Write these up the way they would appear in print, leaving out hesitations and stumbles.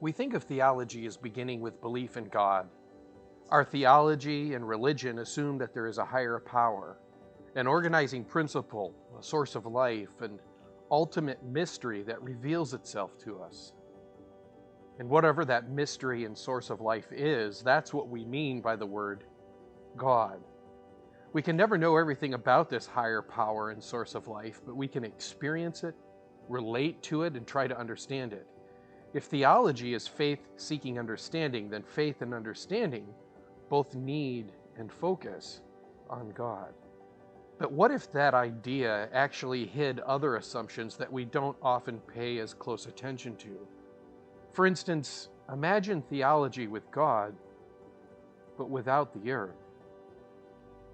We think of theology as beginning with belief in God. Our theology and religion assume that there is a higher power, an organizing principle, a source of life, and ultimate mystery that reveals itself to us. And whatever that mystery and source of life is, that's what we mean by the word God. We can never know everything about this higher power and source of life, but we can experience it, relate to it, and try to understand it. If theology is faith-seeking understanding, then faith and understanding both need and focus on God. But what if that idea actually hid other assumptions that we don't often pay as close attention to? For instance, imagine theology with God, but without the earth,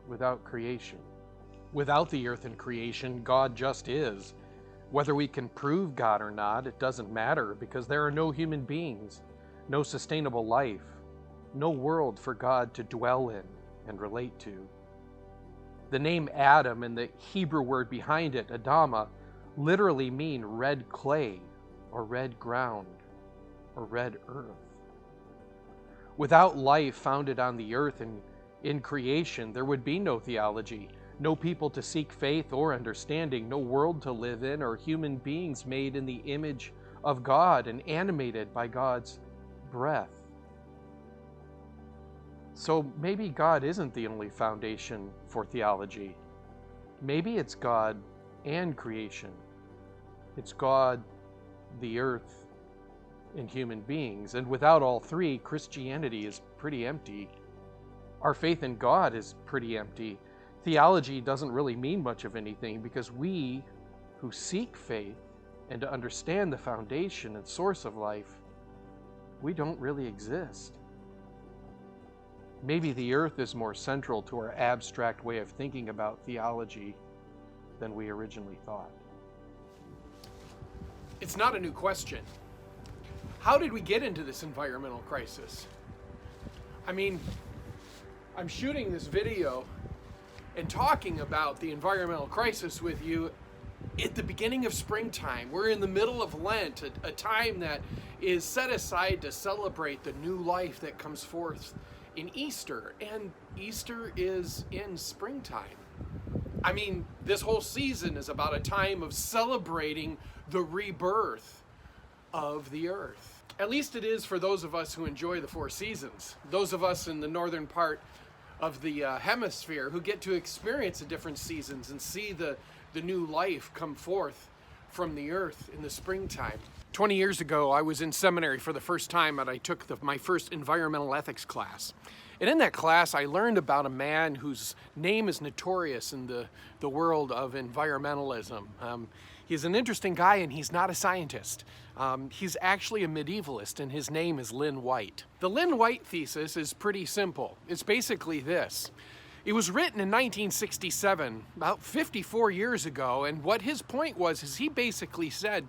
without creation. Without the earth and creation, God just is. Whether we can prove God or not, it doesn't matter, because there are no human beings, no sustainable life, no world for God to dwell in and relate to. The name Adam and the Hebrew word behind it, Adama, literally mean red clay or red ground or red earth. Without life founded on the earth and in creation, there would be no theology, no people to seek faith or understanding, no world to live in, or human beings made in the image of God and animated by God's breath. So maybe God isn't the only foundation for theology. Maybe it's God and creation. It's God, the earth, and human beings. And without all three, Christianity is pretty empty. Our faith in God is pretty empty. Theology doesn't really mean much of anything, because we who seek faith and to understand the foundation and source of life, we don't really exist. Maybe the earth is more central to our abstract way of thinking about theology than we originally thought. It's not a new question. How did we get into this environmental crisis? I mean, I'm shooting this video and talking about the environmental crisis with you at the beginning of springtime. We're in the middle of Lent, a time that is set aside to celebrate the new life that comes forth in Easter. And Easter is in springtime. I mean, this whole season is about a time of celebrating the rebirth of the earth. At least it is for those of us who enjoy the four seasons. Those of us in the northern part of the hemisphere who get to experience the different seasons and see the new life come forth from the earth in the springtime. 20 years ago, I was in seminary for the first time, and I took my first environmental ethics class. And in that class, I learned about a man whose name is notorious in the world of environmentalism. He's an interesting guy, and he's not a scientist. He's actually a medievalist, and his name is Lynn White. The Lynn White thesis is pretty simple. It's basically this. It was written in 1967, about 54 years ago, and what his point was is he basically said,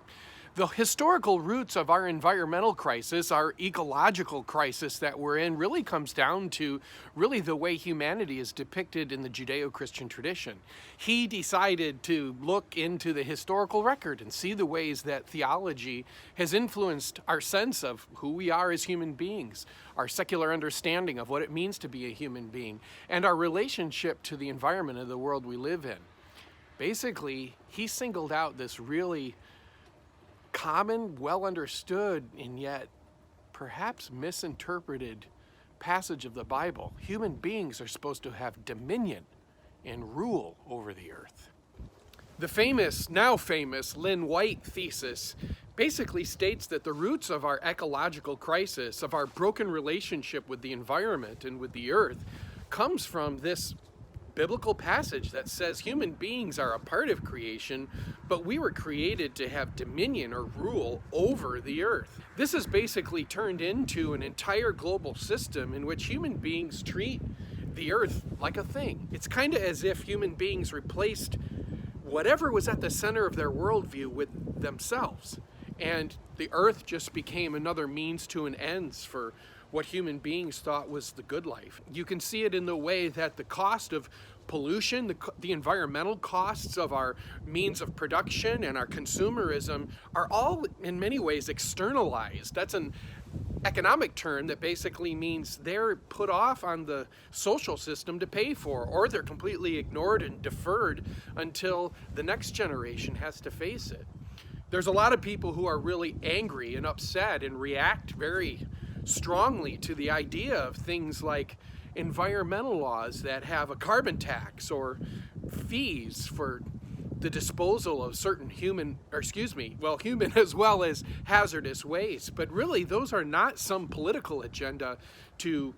the historical roots of our environmental crisis, our ecological crisis that we're in, really comes down to really the way humanity is depicted in the Judeo-Christian tradition. He decided to look into the historical record and see the ways that theology has influenced our sense of who we are as human beings, our secular understanding of what it means to be a human being, and our relationship to the environment of the world we live in. Basically, he singled out this really common, well understood, and yet perhaps misinterpreted passage of the Bible. Human beings are supposed to have dominion and rule over the earth. The now famous Lynn White thesis basically states that the roots of our ecological crisis, of our broken relationship with the environment and with the earth, comes from this biblical passage that says human beings are a part of creation, but we were created to have dominion or rule over the earth. This has basically turned into an entire global system in which human beings treat the earth like a thing. It's kind of as if human beings replaced whatever was at the center of their worldview with themselves. And the earth just became another means to an ends for what human beings thought was the good life. You can see it in the way that the cost of pollution, the environmental costs of our means of production and our consumerism are all in many ways externalized. That's an economic term that basically means they're put off on the social system to pay for, or they're completely ignored and deferred until the next generation has to face it. There's a lot of people who are really angry and upset and react very strongly to the idea of things like environmental laws that have a carbon tax or fees for the disposal of certain human as well as hazardous waste. But really, those are not some political agenda to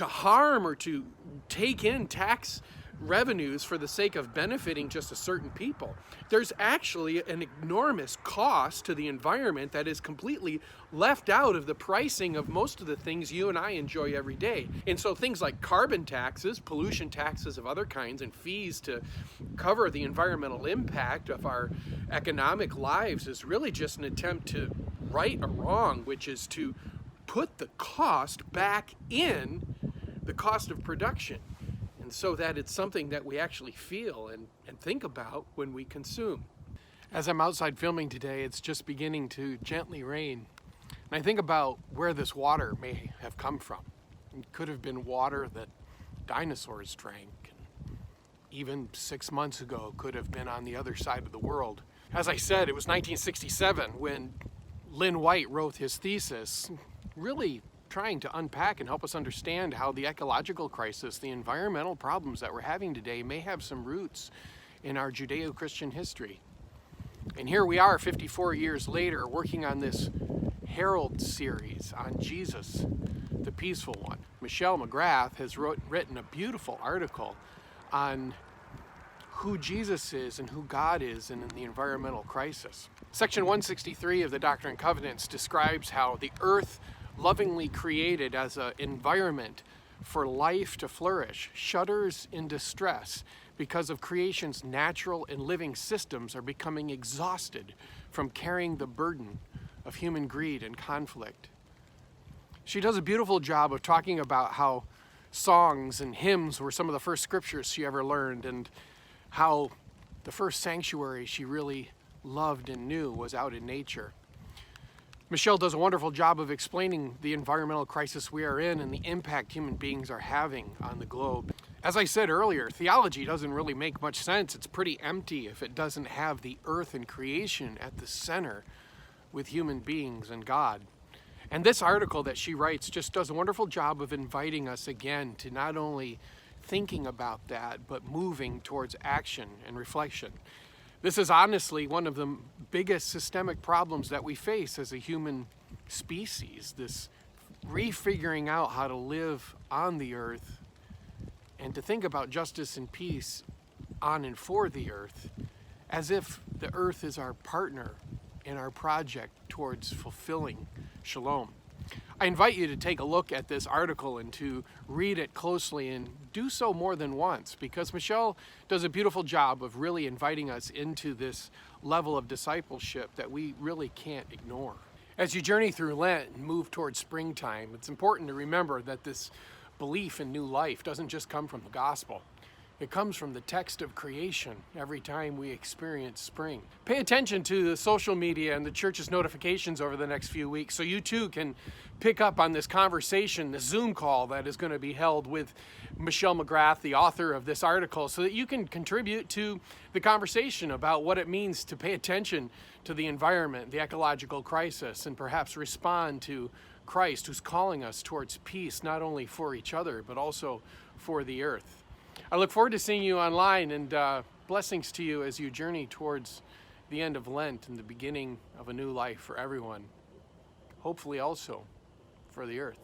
harm or to take in tax revenues for the sake of benefiting just a certain people. There's actually an enormous cost to the environment that is completely left out of the pricing of most of the things you and I enjoy every day. And so things like carbon taxes, pollution taxes of other kinds, and fees to cover the environmental impact of our economic lives is really just an attempt to right a wrong, which is to put the cost back in the cost of production, so that it's something that we actually feel and think about when we consume. As I'm outside filming today, it's just beginning to gently rain. And I think about where this water may have come from. It could have been water that dinosaurs drank. And even 6 months ago, could have been on the other side of the world. As I said, it was 1967 when Lynn White wrote his thesis, really trying to unpack and help us understand how the ecological crisis, the environmental problems that we're having today may have some roots in our Judeo-Christian history. And here we are 54 years later working on this Herald series on Jesus, the peaceful one. Michele McGrath has written a beautiful article on who Jesus is and who God is in the environmental crisis. Section 163 of the Doctrine and Covenants describes how the earth, lovingly created as an environment for life to flourish, shudders in distress because of creation's natural and living systems are becoming exhausted from carrying the burden of human greed and conflict. She does a beautiful job of talking about how songs and hymns were some of the first scriptures she ever learned, and how the first sanctuary she really loved and knew was out in nature. Michele does a wonderful job of explaining the environmental crisis we are in and the impact human beings are having on the globe. As I said earlier, theology doesn't really make much sense. It's pretty empty if it doesn't have the earth and creation at the center with human beings and God. And this article that she writes just does a wonderful job of inviting us again to not only thinking about that, but moving towards action and reflection. This is honestly one of the biggest systemic problems that we face as a human species, this refiguring out how to live on the earth and to think about justice and peace on and for the earth, as if the earth is our partner in our project towards fulfilling shalom. I invite you to take a look at this article and to read it closely, and do so more than once, because Michele does a beautiful job of really inviting us into this level of discipleship that we really can't ignore. As you journey through Lent and move towards springtime, it's important to remember that this belief in new life doesn't just come from the gospel. It comes from the text of creation every time we experience spring. Pay attention to the social media and the church's notifications over the next few weeks so you too can pick up on this conversation, the Zoom call that is going to be held with Michele McGrath, the author of this article, so that you can contribute to the conversation about what it means to pay attention to the environment, the ecological crisis, and perhaps respond to Christ, who's calling us towards peace, not only for each other, but also for the earth. I look forward to seeing you online, and blessings to you as you journey towards the end of Lent and the beginning of a new life for everyone, hopefully also for the earth.